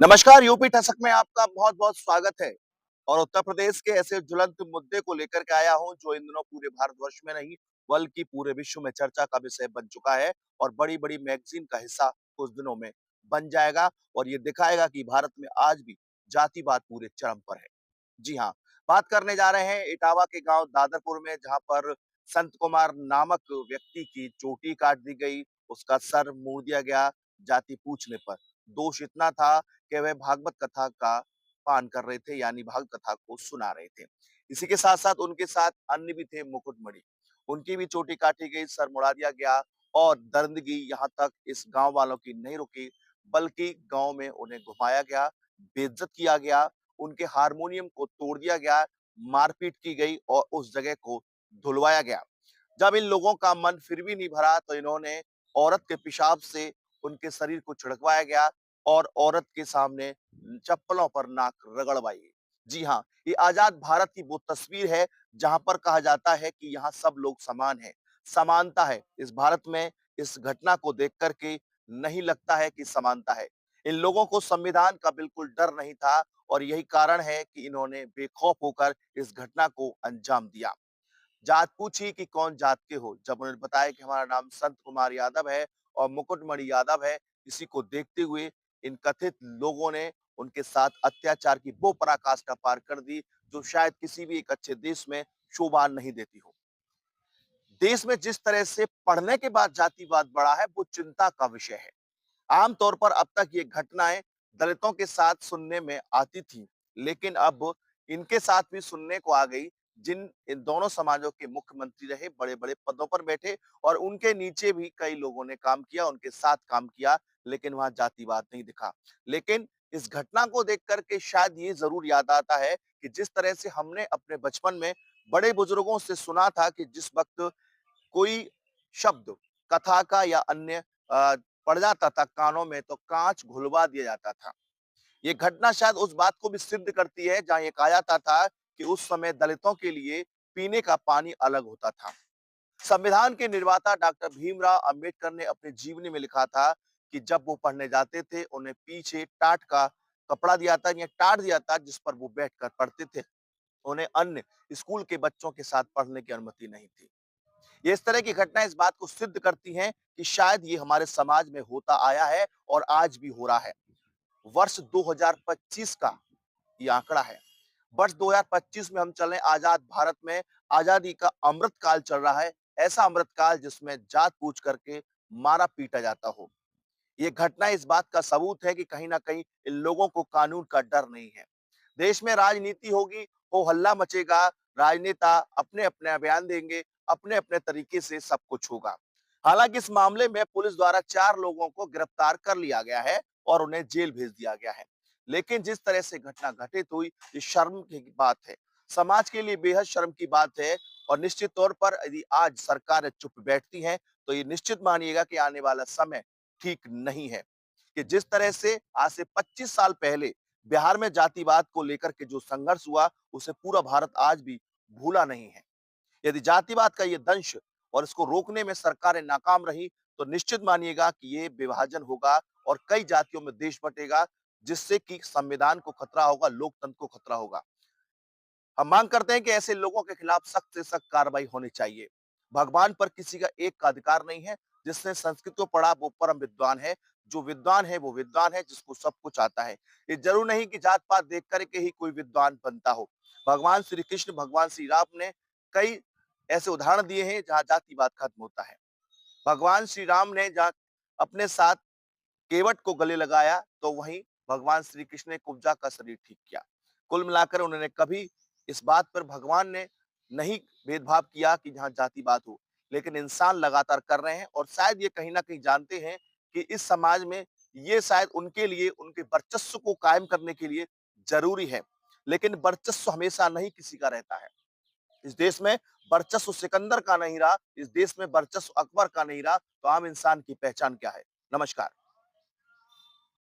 नमस्कार, यूपी ठसक में आपका बहुत-बहुत स्वागत है। और उत्तर प्रदेश के ऐसे ज्वलंत मुद्दे को लेकर के आया हूँ जो इन दिनों पूरे भारतवर्ष में नहीं बल्कि पूरे विश्व में चर्चा का विषय बन चुका है और बड़ी-बड़ी मैगज़ीन का हिस्सा कुछ दिनों में बन जाएगा और ये दिखाएगा कि भारत में आज भी जातिवाद पूरे चरम पर है। जी हाँ, बात करने जा रहे हैं इटावा के गाँव दादरपुर में जहाँ पर संत कुमार नामक व्यक्ति की चोटी काट दी गई, उसका सर मुड़ दिया गया जाति पूछने पर। दोष इतना था कि वह भागवत कथा का पान कर रहे थे यानी भागवत कथा को सुना रहे थे। इसी के साथ-साथ उनके साथ अन्य भी थे मुकुटमणि। उनकी भी चोटी काटी गई, सर मुड़ा दिया गया और दरिंदगी यहाँ तक इस गाँव वालों की नहीं रुकी, बल्कि गाँव में उन्हें घुमाया गया, बेइज्जत किया गया, उनके हारमोनियम को तोड़ दिया गया, मारपीट की गई और उस जगह को धुलवाया गया। जब इन लोगों का मन फिर भी नहीं भरा तो इन्होंने औरत के पेशाब से उनके शरीर को छिड़कवाया गया और औरत के सामने चप्पलों पर नाक रगड़वाई। जी हाँ, ये आजाद भारत की वो तस्वीर है जहाँ पर कहा जाता है कि यहाँ सब लोग समान हैं, समानता है। इस भारत में इस घटना को देख कर के नहीं लगता है कि समानता है। इन लोगों को संविधान का बिल्कुल डर नहीं था और यही कारण है कि इन्होंने बेखौफ होकर इस घटना को अंजाम दिया। जात पूछी कि कौन जात के हो? जब उन्होंने बताया कि हमारा नाम संत कुमार यादव है और मुकुटमणि यादव है, इसी को देखते हुए इन कथित लोगों ने उनके साथ अत्याचार की वो पराकाष्ठा पार कर दी, जो शायद किसी भी एक अच्छे देश में शोभा नहीं देती हो। देश में जिस तरह से पढ़ने के बाद जातिवाद बढ़ा है, वो चिंता का विषय है। आम तौर पर अब तक ये घटनाएं दलितों के साथ सुनने में आती थी, लेकिन अब इनके साथ भी सुनने को आ गई, जिन इन दोनों समाजों के मुख्यमंत्री रहे, बड़े-बड़े पदों पर बैठे और उनके नीचे भी कई लोगों ने काम किया, उनके साथ काम किया, लेकिन वहां जातिवाद नहीं दिखा। लेकिन इस घटना को देख कर के शायद ये जरूर याद आता है कि जिस तरह से हमने अपने बचपन में बड़े बुजुर्गों से सुना था कि जिस वक्त कोई शब्द कथा का या अन्य पड़ जाता था कानों में तो कांच घुलवा दिया जाता था। ये घटना शायद उस बात को भी सिद्ध करती है जहाँ ये कहा जाता था कि उस समय दलितों के लिए पीने का पानी अलग होता था। संविधान के निर्माता डॉक्टर भीमराव अंबेडकर ने अपनी जीवनी में लिखा था कि जब वो पढ़ने जाते थे उन्हें पीछे टाट का कपड़ा दिया था या टाट दिया था जिस पर वो बैठकर पढ़ते थे। उन्हें अन्य स्कूल के बच्चों के साथ पढ़ने की अनुमति नहीं थी। ये इस तरह की घटनाएं इस बात को सिद्ध करती हैं कि शायद ये हमारे समाज में होता आया है और आज भी हो रहा है। वर्ष 2025 का ये आंकड़ा है। वर्ष 2025 में हम चले आजाद भारत में आजादी का अमृत काल चल रहा है। ऐसा अमृत काल जिसमें जात पूछ करके मारा पीटा जाता हो। ये घटना इस बात का सबूत है कि कहीं ना कहीं इन लोगों को कानून का डर नहीं है। देश में राजनीति होगी, हो हल्ला मचेगा, राजनेता अपने अपने बयान देंगे, अपने अपने तरीके से सब कुछ होगा। हालांकि इस मामले में पुलिस द्वारा 4 लोगों को गिरफ्तार कर लिया गया है और उन्हें जेल भेज दिया गया है। लेकिन जिस तरह से घटना घटित हुई, ये शर्म की बात है। समाज के लिए बेहद शर्म की बात है और निश्चित तौर पर यदि आज सरकार चुप बैठती है, तो ये निश्चित मानिएगा कि आने वाला समय ठीक नहीं है। कि जिस तरह से आज से 25 साल पहले बिहार में जातिवाद को लेकर के जो संघर्ष हुआ, उसे पूरा भारत आज भी भूला नहीं है। यदि जातिवाद का ये दंश और इसको रोकने में सरकारें नाकाम रही, तो निश्चित मानिएगा कि ये विभाजन होगा और कई जातियों में देश बंटेगा, जिससे कि संविधान को खतरा होगा, लोकतंत्र को खतरा होगा। हम मांग करते हैं कि ऐसे लोगों के खिलाफ सख्त से सख्त कार्रवाई होनी चाहिए। भगवान पर किसी का एक का अधिकार नहीं है। जिसने संस्कृत को पढ़ा वो परम विद्वान है। जो विद्वान है वो विद्वान है जिसको सब कुछ आता है। ये जरूर नहीं कि जात पात देख करके ही कोई विद्वान बनता हो। भगवान श्री कृष्ण, भगवान श्री राम ने कई ऐसे उदाहरण दिए हैं जहाँ जातिवाद खत्म होता है। भगवान श्री राम ने जहाँ अपने साथ केवट को गले लगाया तो वहीं भगवान श्री कृष्ण ने कुब्जा का शरीर ठीक किया। कुल मिलाकर उन्होंने कभी इस बात पर भगवान ने नहीं भेदभाव किया कि जहाँ जातिवाद हो, लेकिन इंसान लगातार कर रहे हैं और शायद ये कहीं ना कहीं जानते हैं कि इस समाज में ये शायद उनके लिए उनके वर्चस्व को कायम करने के लिए जरूरी है। लेकिन वर्चस्व हमेशा नहीं किसी का रहता है। इस देश में वर्चस्व सिकंदर का नहीं रहा, इस देश में वर्चस्व अकबर का नहीं रहा, तो आम इंसान की पहचान क्या है? नमस्कार।